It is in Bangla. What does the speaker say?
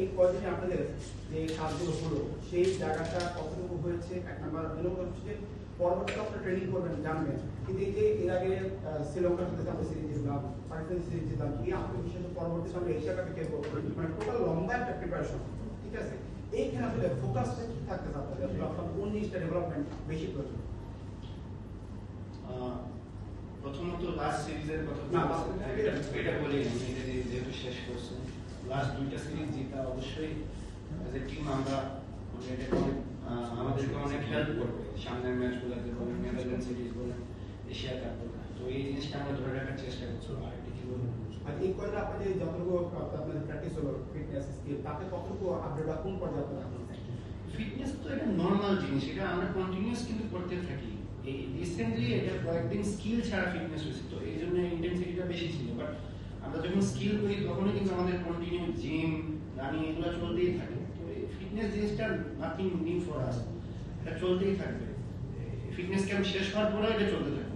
এই কদিনে আপনাদের যে কাজগুলো হলো সেই জায়গাটা কতটুকু হয়েছে, এক নাম্বার। দুই নম্বর হচ্ছে যে পরবর্তীতে আপনারা ট্রেনিং করবেন, জানবেন, কিন্তু এই যে এর আগে শ্রীলঙ্কার সাথে আমরা সিরিজ জিতলাম, পাকিস্তান সিরিজ জিতলাম, এই আত্মবিশ্বাস পরবর্তীতে আমরা এশিয়া কাপে খেলবো, মানে টোটাল লম্বা একটা প্রিপারেশন, ঠিক আছে? এইখানে আসলে ফোকাসটা কি থাকতেছে আপনাদের, আসলে আপনার কোন জিনিসটা ডেভেলপমেন্ট বেশি প্রয়োজন? প্রথমত লাস্ট সিরিজের কথা এটা বলি, যেহেতু শেষ করছেন, লাস্ট দুইটা সিরিজ জিতা অবশ্যই এজ এ টিম আমরা আমাদেরকে অনেক হেল্প করবে সামনের ম্যাচগুলোতে বলেন, নেদারল্যান্ড সিরিজ বলেন, এশিয়া কাপ বলেন। তো এই জিনিসটা আমরা ধরে রাখার চেষ্টা করছি। আরেকটি কি বলবো, আর এই কয়দিন আপনাদের যতটুকু আপনাদের প্র্যাকটিস হলো, ফিটনেস স্কিল, তাতে কতটুকু আপডেট বা কোন পর্যায়ে আপনারা এখন? ফিটনেস তো এটা নর্মাল জিনিস, এটা আমরা কন্টিনিউয়াস কিন্তু করতে থাকি। এই রিসেন্টলি এটা কয়েকদিন স্কিল ছাড়া ফিটনেস হয়েছে, তো এই জন্য ইন্টেন্সিটিটা বেশি ছিল। বাট আমরা যখন স্কিল করি তখনই কিন্তু আমাদের কন্টিনিউ জিম, রানিং এগুলো চলতেই থাকে। তো এই ফিটনেস জিনিসটা নাথিং নিউ ফর আস, এটা চলতেই থাকবে। ফিটনেস ক্যাম্প শেষ হওয়ার পরে এটা চলতে থাকবে।